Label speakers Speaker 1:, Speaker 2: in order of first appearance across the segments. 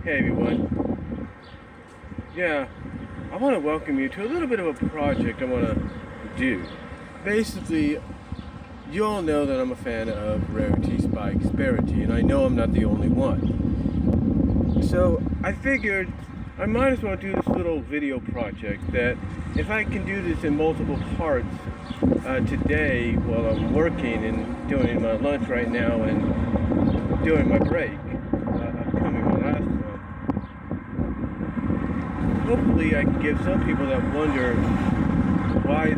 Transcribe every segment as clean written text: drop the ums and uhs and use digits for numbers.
Speaker 1: Hey everyone. Yeah, I want to welcome you to a little bit of a project I want to do. Basically, you all know that I'm a fan of Rarity, Spike, Sparity, and I know I'm not the only one. So I figured I might as well do this little video project that if I can do this in multiple parts today while I'm working and doing my lunch right now and doing my break, upcoming my last one. Hopefully I can give some people that wonder why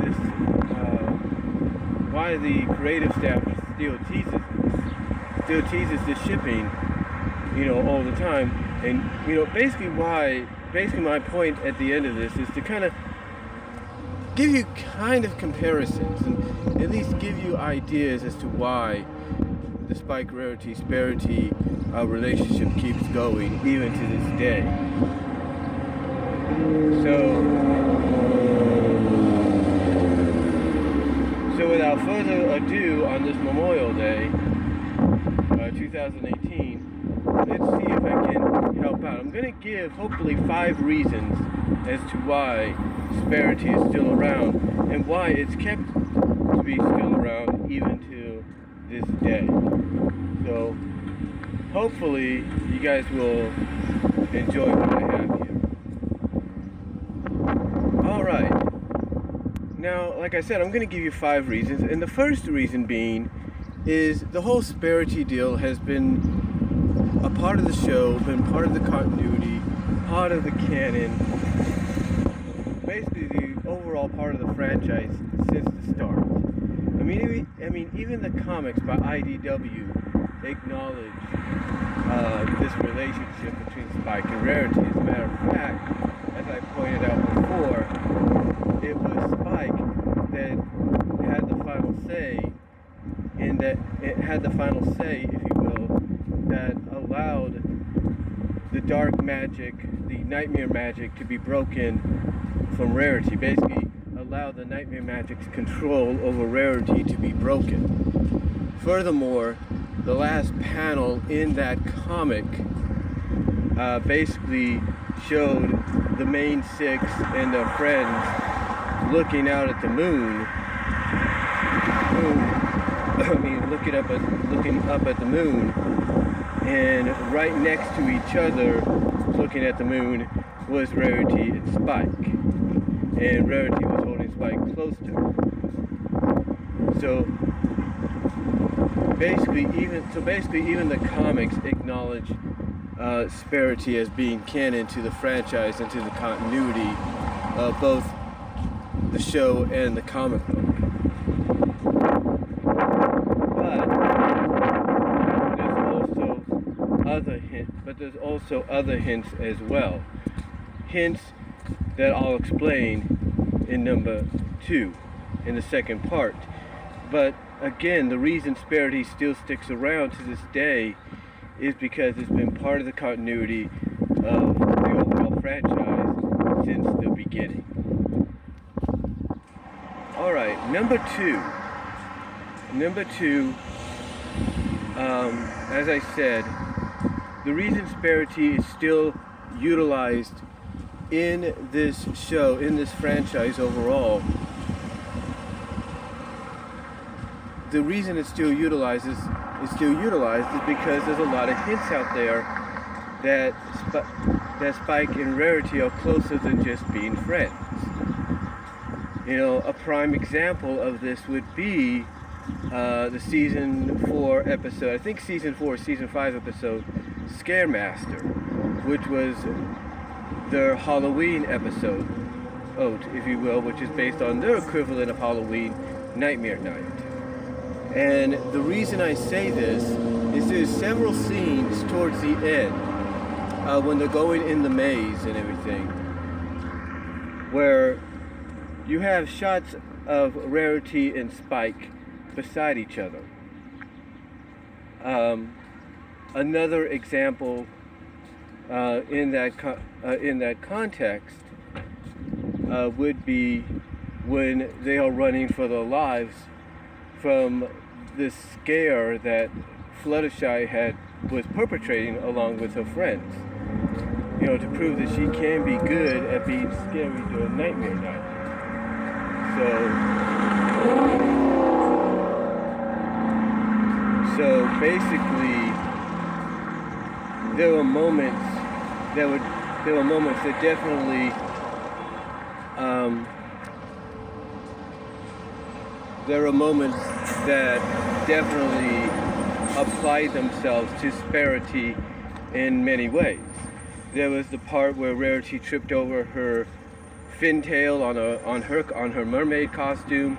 Speaker 1: why the creative staff still teases the shipping, all the time. And, basically my point at the end of this is to kind of give you kind of comparisons and at least give you ideas as to why the Spike Rarity Sparity relationship keeps going even to this day. So without further ado, on this Memorial Day, 2018, let's see if I can help out. I'm going to give hopefully 5 reasons as to why Sparity is still around and why it's kept to be still around even to this day. So hopefully you guys will enjoy what I have here. Alright, now like I said, I'm going to give you 5 reasons, and the first reason being is the whole Sparity deal has been a part of the show, been part of the continuity, part of the canon, basically the overall part of the franchise since the start. I mean, even the comics by IDW acknowledge this relationship between Spike and Rarity. As a matter of fact, as I pointed out before, it was Spike that had the final say, in that it had the final say, if you will, that allowed the dark magic, the nightmare magic, to be broken from Rarity. Basically allowed the nightmare magic's control over Rarity to be broken. Furthermore, the last panel in that comic basically showed the main 6 and their friends looking out at the moon. Looking up at the moon, and right next to each other, looking at the moon, was Rarity and Spike, and Rarity was holding Spike close to her. So basically, even the comics acknowledge Sparity as being canon to the franchise and to the continuity of both the show and the comic book. But there's also other hints as well. Hints that I'll explain in number 2, in the second part. But again, the reason Sparity still sticks around to this day is because it's been part of the continuity of the overall franchise since the beginning. Alright, number 2. As I said, the reason Sparity is still utilized in this show, in this franchise overall, the reason it's still utilized is because there's a lot of hints out there that Spike and Rarity are closer than just being friends. A prime example of this would be the season 4 episode, I think season 4, season 5 episode, Scaremaster, which was their Halloween episode, if you will, which is based on their equivalent of Halloween, Nightmare Night. And the reason I say this is there's several scenes towards the end, when they're going in the maze and everything, where you have shots of Rarity and Spike beside each other. Another example in that context would be when they are running for their lives from this scare that Fluttershy had was perpetrating along with her friends. To prove that she can be good at being scary during nightmare night. So basically, there were moments that definitely applied themselves to Sparity in many ways. There was the part where Rarity tripped over her fintail on her mermaid costume,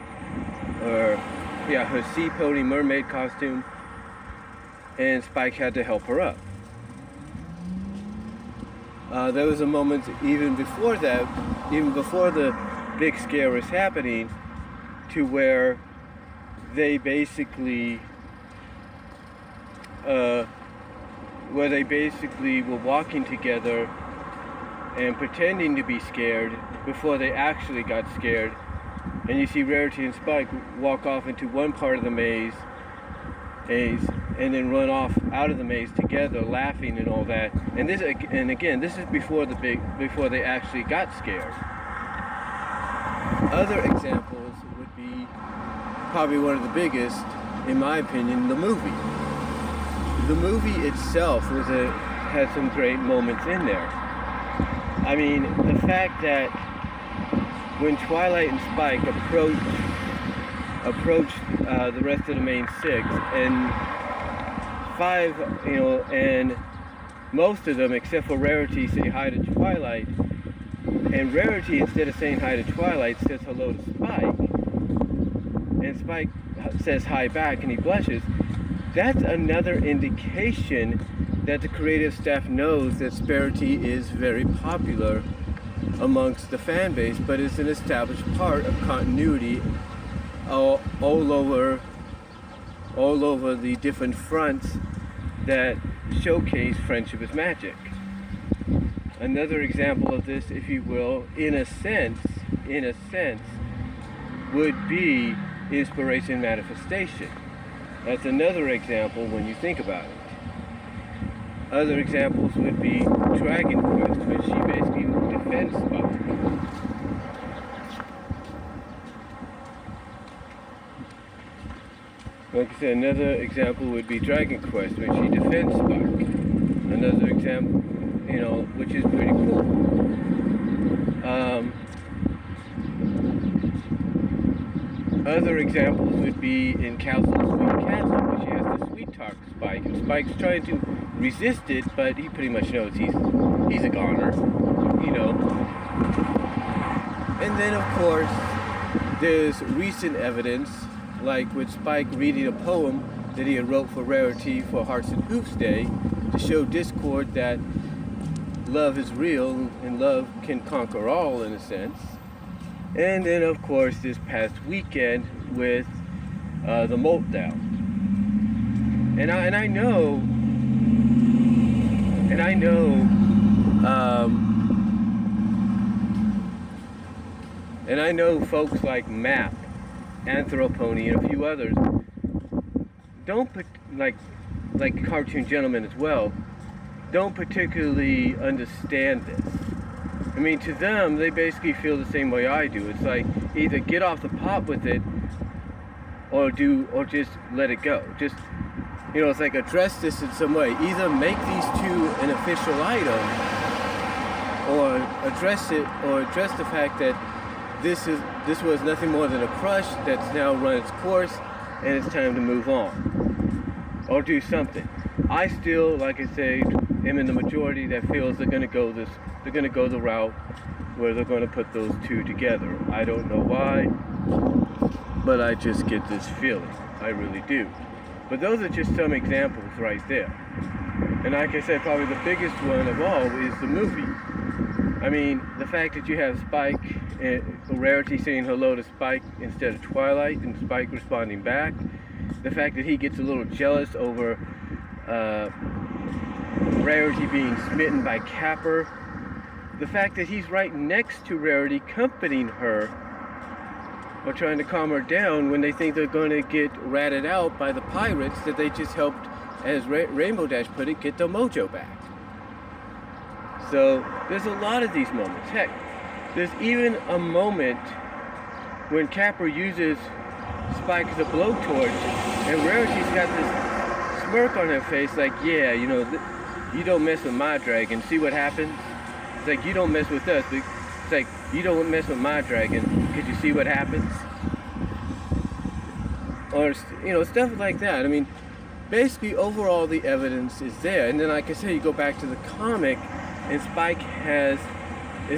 Speaker 1: her sea pony mermaid costume, and Spike had to help her up. There was a moment even before that, even before the big scare was happening, to where they basically were walking together and pretending to be scared before they actually got scared. And you see Rarity and Spike walk off into one part of the maze, and then run off out of the maze together, laughing and all that. And again, this is before they actually got scared. Other examples would be probably one of the biggest, in my opinion, the movie. The movie itself had some great moments in there. I mean, the fact that when Twilight and Spike approached the rest of the main six, and and most of them, except for Rarity, say hi to Twilight, and Rarity, instead of saying hi to Twilight, says hello to Spike, and Spike says hi back, and he blushes. That's another indication that the creative staff knows that Sparity is very popular amongst the fan base, but it's an established part of continuity all over the different fronts that showcase friendship is magic. Another example of this, if you will, in a sense, would be inspiration manifestation. That's another example when you think about it. Other examples would be Dragon Quest, which she basically defends Spike. Like I said, another example would be Dragon Quest, when she defends Spike. Another example, which is pretty cool. Other examples would be in Castle Sweet Castle, where she has to sweet talk Spike, and Spike's trying to resist it, but he pretty much knows he's a goner, And then, of course, there's recent evidence, like with Spike reading a poem that he had wrote for Rarity for Hearts and Hoops Day, to show Discord that love is real and love can conquer all, in a sense. And then, of course, this past weekend with the Meltdown. And I know folks like Map, Anthropony, and a few others don't like Cartoon Gentlemen as well, don't particularly understand this. I mean, to them, they basically feel the same way I do. It's like either get off the pot with it, or just let it go. Just, it's like address this in some way. Either make these two an official item, or address the fact that this was nothing more than a crush that's now run its course, and it's time to move on, or do something. I still, like I say, am in the majority that feels they're going to go the route where they're going to put those two together. I don't know why, but I just get this feeling. I really do. But those are just some examples right there. And like I said, probably the biggest one of all is the movie. I mean, the fact that you have Spike and Rarity saying hello to Spike instead of Twilight, and Spike responding back. The fact that he gets a little jealous over Rarity being smitten by Capper. The fact that he's right next to Rarity, comforting her, or trying to calm her down when they think they're going to get ratted out by the pirates that they just helped as Rainbow Dash put it, get the mojo back. So there's a lot of these moments. Heck, there's even a moment when Capper uses Spike as a blowtorch, and Rarity's got this smirk on her face, like, yeah, you know, you don't mess with my dragon. See what happens? It's like, you don't mess with us. It's like, you don't mess with my dragon. Could you see what happens? Or, you know, stuff like that. I mean, basically, overall, the evidence is there. And then, like I said, you go back to the comic, and Spike is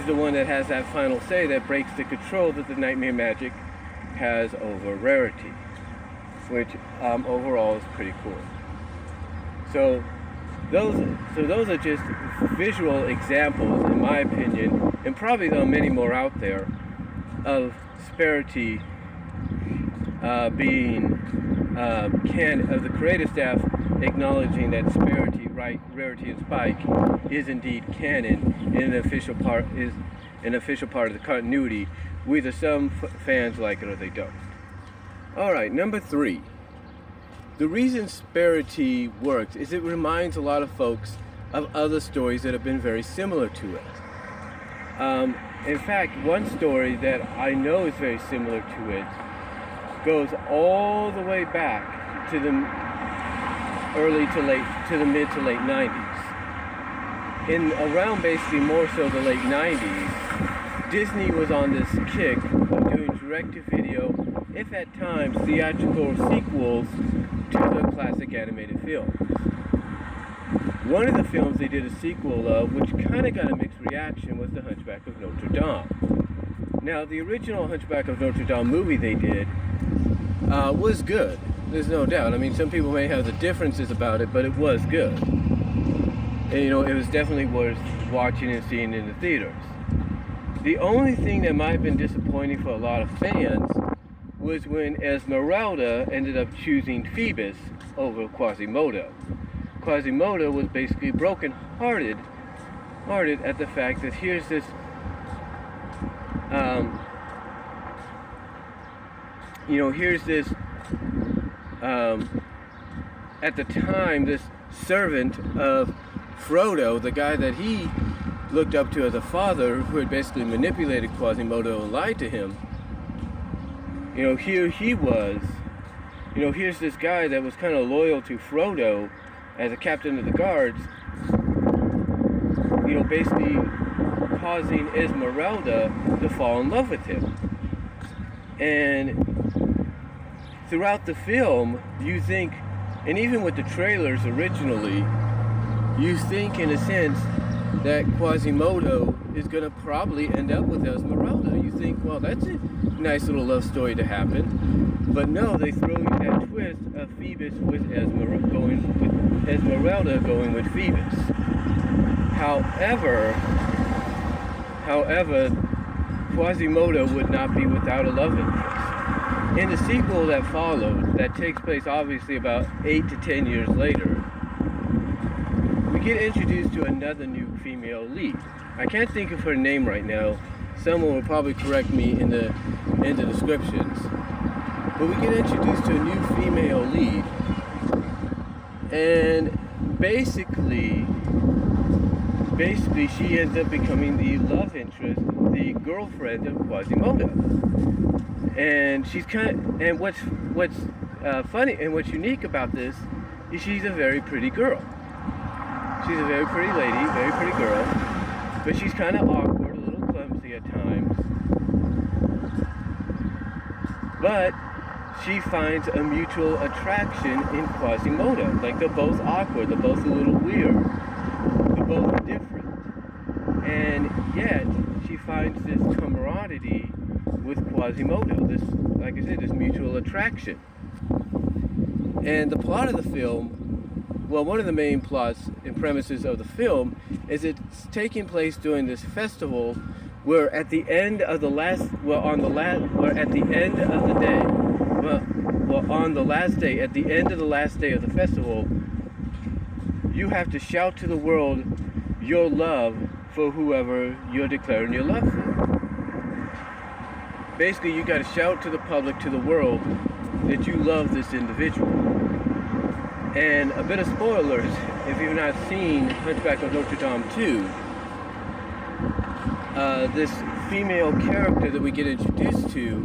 Speaker 1: the one that has that final say that breaks the control that the Nightmare Magic has over Rarity, which overall is pretty cool. So those are just visual examples, in my opinion, and probably there are many more out there, of Sparity being of the creative staff acknowledging that Sparity, Rarity, and Spike is indeed canon and an official part of the continuity. Whether some fans like it or they don't. All right, number 3. The reason Sparity works is it reminds a lot of folks of other stories that have been very similar to it. In fact, one story that I know is very similar to it goes all the way back to the mid to late 90s. In around basically more so the late 90s, Disney was on this kick of doing direct-to-video, if at times theatrical sequels to the classic animated films. One of the films they did a sequel of, which kind of got a mixed reaction, was The Hunchback of Notre Dame. Now, the original Hunchback of Notre Dame movie they did was good. There's no doubt. I mean, some people may have the differences about it, but it was good. And, you know, it was definitely worth watching and seeing in the theaters. The only thing that might have been disappointing for a lot of fans was when Esmeralda ended up choosing Phoebus over Quasimodo. Quasimodo was basically broken-hearted at the fact that here's this at the time, this servant of Frodo, the guy that he looked up to as a father, who had basically manipulated Quasimodo and lied to him. You know, here he was, you know, here's this guy that was kind of loyal to Frodo as a captain of the guards, you know, basically causing Esmeralda to fall in love with him. And throughout the film, you think, and even with the trailers originally, you think in a sense that Quasimodo is going to probably end up with Esmeralda. You think, well, that's a nice little love story to happen. But no, they throw you that twist of Phoebus with Esmeralda going with Phoebus. However, Quasimodo would not be without a love interest. In the sequel that followed, that takes place obviously about 8 to 10 years later, we get introduced to another new female lead. I can't think of her name right now. Someone will probably correct me in the descriptions. But we get introduced to a new female lead, and basically she ends up becoming the love interest, the girlfriend of Quasimodo. And she's and what's funny and what's unique about this is she's a very pretty girl. She's a very pretty lady, very pretty girl, but she's kind of awkward, a little clumsy at times. But she finds a mutual attraction in Quasimodo. Like, they're both awkward, they're both a little weird, they're both different. And yet, she finds this camaraderie with Quasimodo, this, like I said, this mutual attraction. And the plot of the film, well, one of the main plots and premises of the film is it's taking place during this festival where at the end of the last, on the last day, at the end of the last day of the festival, you have to shout to the world your love for whoever you're declaring your love for. Basically, you got to shout to the public, to the world, that you love this individual. And a bit of spoilers, if you've not seen Hunchback of Notre Dame 2, this female character that we get introduced to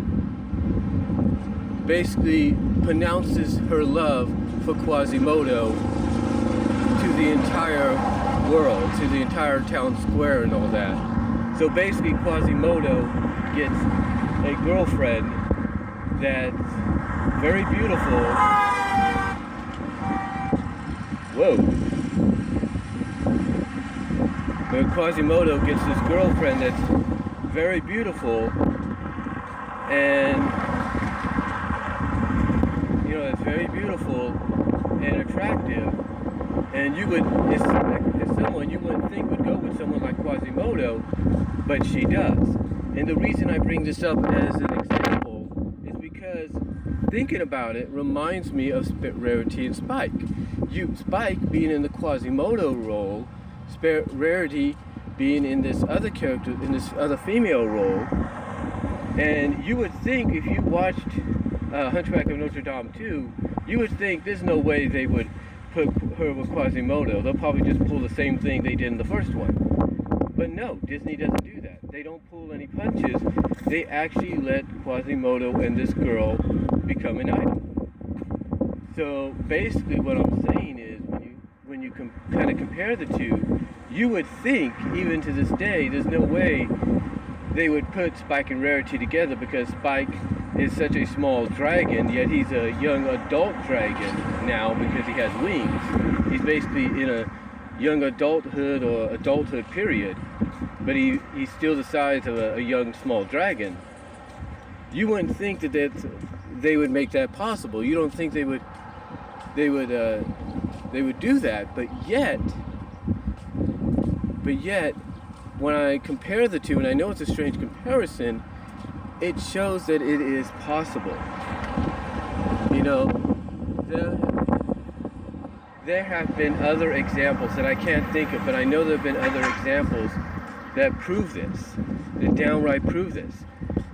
Speaker 1: basically pronounces her love for Quasimodo to the entire world, to the entire town square and all that. So basically Quasimodo gets a girlfriend that's very beautiful. Whoa. But Quasimodo gets this girlfriend that's very beautiful and, you know, it's very beautiful and attractive. And you would, it's someone you wouldn't think would go with someone like Quasimodo, but she does. And the reason I bring this up as an example is because thinking about it reminds me of Rarity and Spike. Spike being in the Quasimodo role, Rarity being in this other character, in this other female role. And you would think if you watched Hunchback of Notre Dame 2, you would think there's no way they would put her with Quasimodo. They'll probably just pull the same thing they did in the first one. But no, Disney doesn't do that. They don't pull any punches. They actually let Quasimodo and this girl become an item. So basically what I'm saying is when you kind of compare the two, you would think, even to this day, there's no way they would put Spike and Rarity together because Spike is such a small dragon, yet he's a young adult dragon now because he has wings. He's basically in a young adulthood or adulthood period, but he's still the size of a young small dragon. You wouldn't think that they would make that possible. You don't think they would do that, but yet when I compare the two, and I know it's a strange comparison, it shows that it is possible. You know, there have been other examples that I can't think of, but I know there have been other examples that prove this, that downright prove this.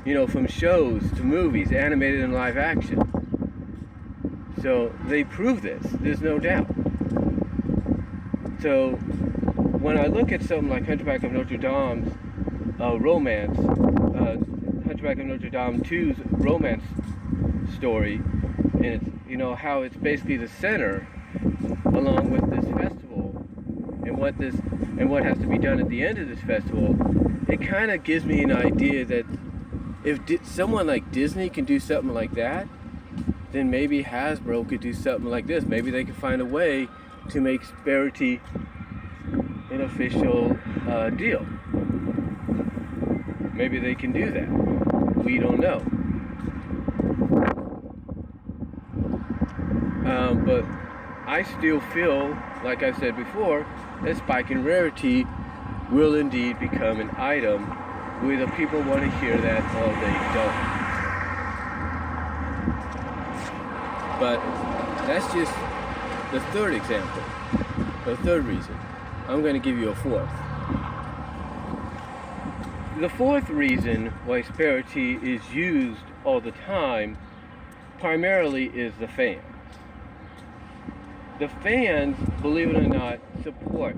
Speaker 1: You know, from shows to movies, animated and live action. So they prove this, there's no doubt. So when I look at something like Hunchback of Notre Dame's romance, Hunchback of Notre Dame 2's romance story, and it's, you know, how it's basically the center along with this festival and what has to be done at the end of this festival, it kind of gives me an idea that if someone like Disney can do something like that, then maybe Hasbro could do something like this. Maybe they could find a way to make Sparity an official deal. Maybe they can do that. We don't know. But I still feel, like I said before, that Spike and Rarity will indeed become an item, whether people want to hear that or they don't. But that's just the third example, the third reason. I'm going to give you a fourth. The fourth reason why Sparity is used all the time primarily is the fans. The fans, believe it or not, support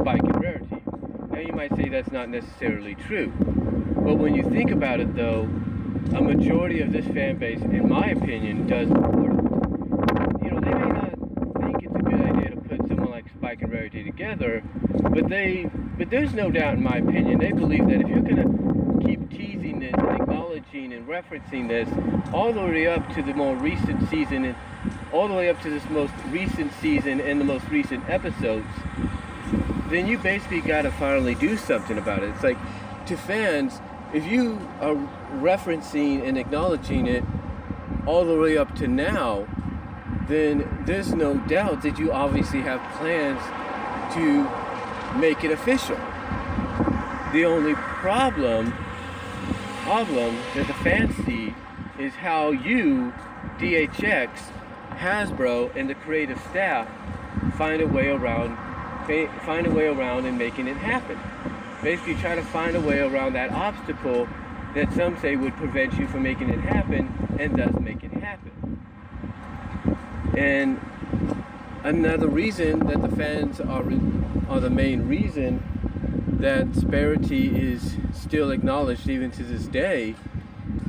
Speaker 1: Spike and Rarity. Now you might say that's not necessarily true, but when you think about it though, a majority of this fan base, in my opinion, does support it. You know, they may not think it's a good idea to put someone like Spike and Rarity together, but there's no doubt, in my opinion, they believe that if you're going to keep teasing this and acknowledging and referencing this all the way up to the more recent season and all the way up to this most recent season and the most recent episodes, then you basically got to finally do something about it. It's like, to fans, if you are referencing and acknowledging it all the way up to now, then there's no doubt that you obviously have plans to make it official. The only problem that the fans see is how you, DHX, Hasbro, and the creative staff find a way around and making it happen. Basically try to find a way around that obstacle that some say would prevent you from making it happen, and thus make it happen. And another reason that the fans are the main reason that Sparity is still acknowledged even to this day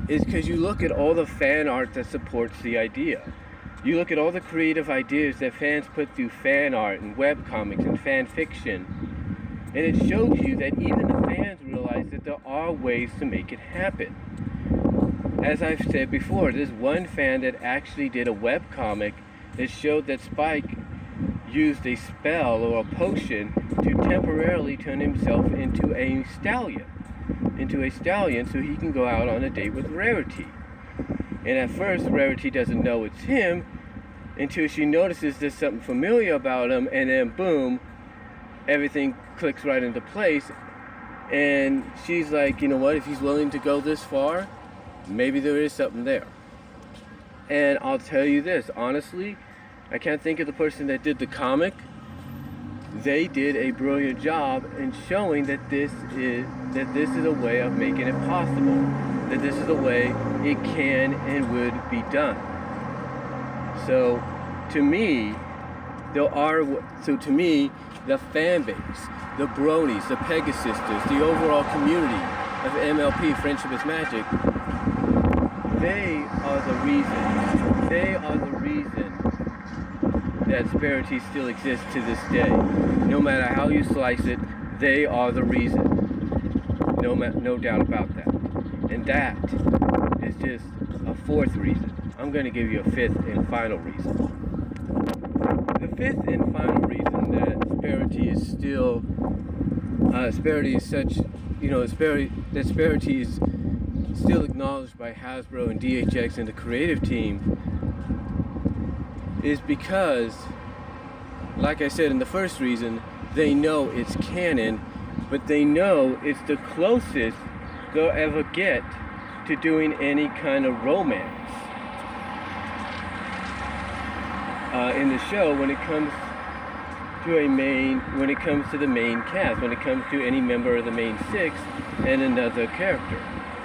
Speaker 1: is because you look at all the fan art that supports the idea. You look at all the creative ideas that fans put through fan art and webcomics and fan fiction, and it shows you that even the fans realize that there are ways to make it happen. As I've said before, there's one fan that actually did a webcomic that showed that Spike used a spell or a potion to temporarily turn himself into a stallion so he can go out on a date with Rarity. And at first, Rarity doesn't know it's him until she notices there's something familiar about him, and then boom, everything clicks right into place. And she's like, you know what, if he's willing to go this far, maybe there is something there. And I'll tell you this, honestly, I can't think of the person that did the comic. They did a brilliant job in showing that this is a way of making it possible, that this is a way it can and would be done. So to me, the fan base, the bronies, the Pegasisters, the overall community of MLP, Friendship is Magic, they are the reason that Sparity still exists to this day. No matter how you slice it, they are the reason. No doubt about that. And that is just a fourth reason. I'm going to give you a fifth and final reason. The fifth and final reason that Sparity is still, Sparity is such, that Sparity is still acknowledged by Hasbro and DHX and the creative team is because, like I said in the first reason, they know it's canon, but they know it's the closest they'll ever get to doing any kind of romance in the show when it comes to the main cast, when it comes to any member of the main six and another character.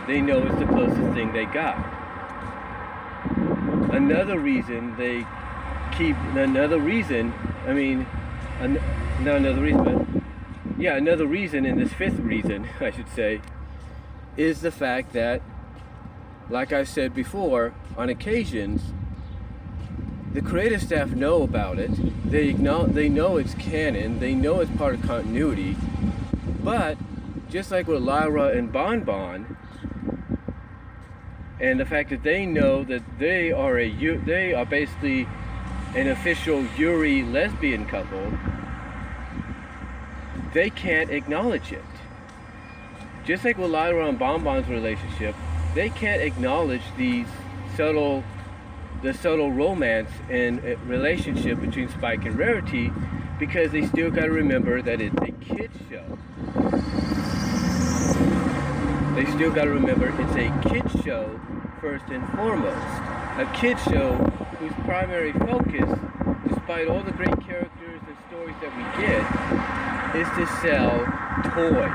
Speaker 1: They know it's the closest thing they got. Another reason in this fifth reason, I should say, is the fact that, like I've said before, on occasions, the creative staff know about it. They know it's canon. They know it's part of continuity. But just like with Lyra and Bon Bon, and the fact that they know that they are basically an official Yuri lesbian couple, they can't acknowledge it. Just like with Lyra and Bon Bon's relationship, they can't acknowledge the subtle romance and relationship between Spike and Rarity because they still got to remember that it's a kid's show. They still got to remember it's a kid's show first and foremost. A kid's show whose primary focus, despite all the great characters and stories that we get, is to sell toys.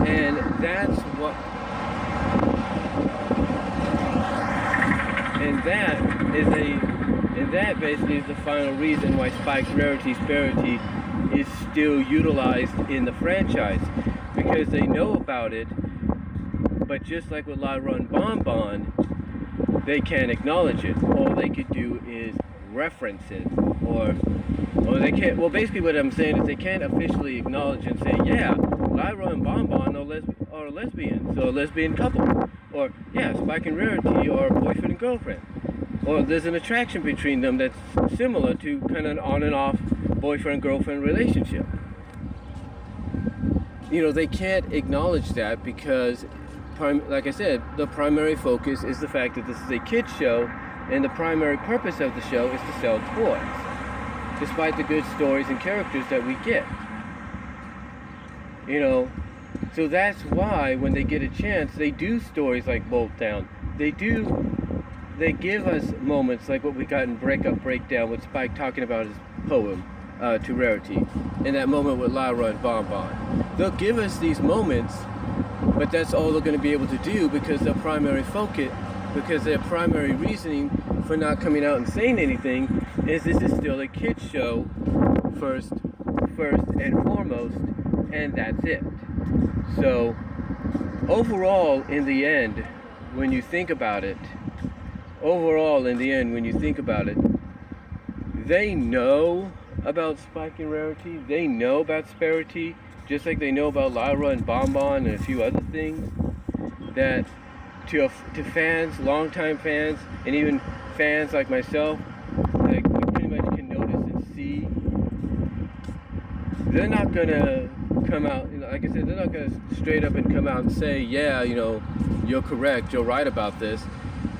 Speaker 1: And that's what... And that basically is the final reason why Spike's Rarity Sparity is still utilized in the franchise. Because they know about it, but just like with Lyra and Bon Bon, they can't acknowledge it. All they could do is reference it, or they can't. Well, basically, what I'm saying is they can't officially acknowledge and say, yeah, Lyra and Bon Bon are lesbians, so a lesbian couple, or yeah, Spike and Rarity are boyfriend and girlfriend, or there's an attraction between them that's similar to kind of an on and off boyfriend-girlfriend relationship. They can't acknowledge that because, like I said, the primary focus is the fact that this is a kids show, and the primary purpose of the show is to sell toys, despite the good stories and characters that we get. So that's why when they get a chance, they do stories like Bolt Down. They give us moments like what we got in Breakdown with Spike talking about his poem to Rarity, and that moment with Lyra and Bon Bon. They'll give us these moments, but that's all they're going to be able to do because their primary reasoning for not coming out and saying anything is this is still a kids show first and foremost, and that's it. So overall, in the end, when you think about it, they know about Spike and Rarity. They know about Sparity, just like they know about Lyra and Bonbon and a few other things. That to fans, longtime fans, and even fans like myself, that pretty much can notice and see, they're not gonna come out. Like I said, they're not gonna straight up and come out and say, yeah, you're correct, you're right about this,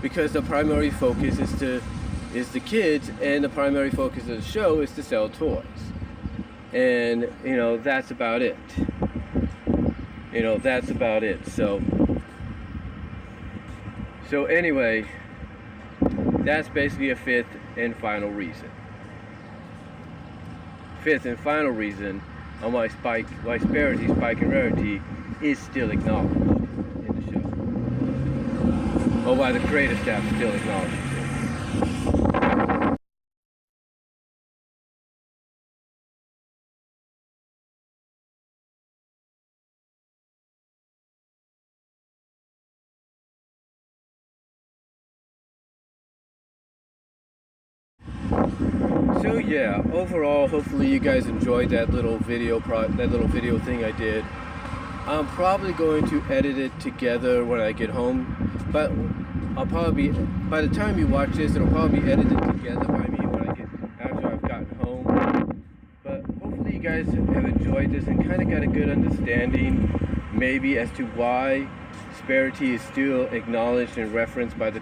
Speaker 1: because the primary focus is the kids, and the primary focus of the show is to sell toys, and that's about it. That's about it. So anyway, that's basically a fifth and final reason on why Sparity, Spike, and Rarity is still acknowledged in the show, or why the creative staff still acknowledges it. So yeah, overall, hopefully you guys enjoyed that little video thing I did. I'm probably going to edit it together when I get home, but by the time you watch this, it'll probably be edited together by me after I've gotten home. But hopefully you guys have enjoyed this and kind of got a good understanding, maybe, as to why Sparity is still acknowledged and referenced by the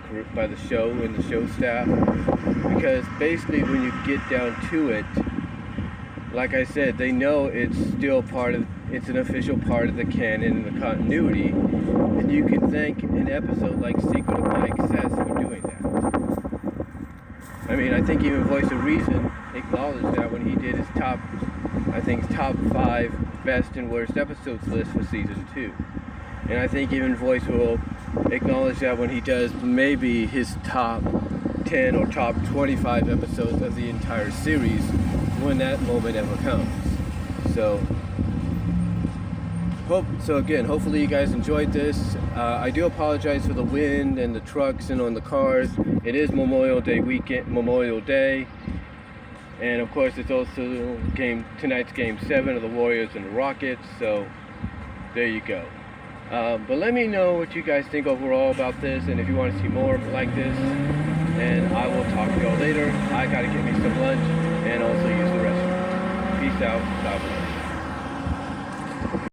Speaker 1: show and the show staff. Because basically, when you get down to it, like I said, they know it's still it's an official part of the canon and the continuity, and you can thank an episode like Secret of Mike Says for doing that. I mean, I think even Voice of Reason acknowledged that when he did his top 5 best and worst episodes list for season 2. And I think even Voice will acknowledge that when he does maybe his top 10 or top 25 episodes of the entire series, when that moment ever comes. So again, hopefully you guys enjoyed this. I do apologize for the wind and the trucks and on the cars. It is Memorial Day, and of course it's also tonight's game 7 of the Warriors and the Rockets. So there you go. But let me know what you guys think overall about this, and if you want to see more like this. And I will talk to y'all later. I gotta get me some lunch and also use the restroom. Peace out. God bless.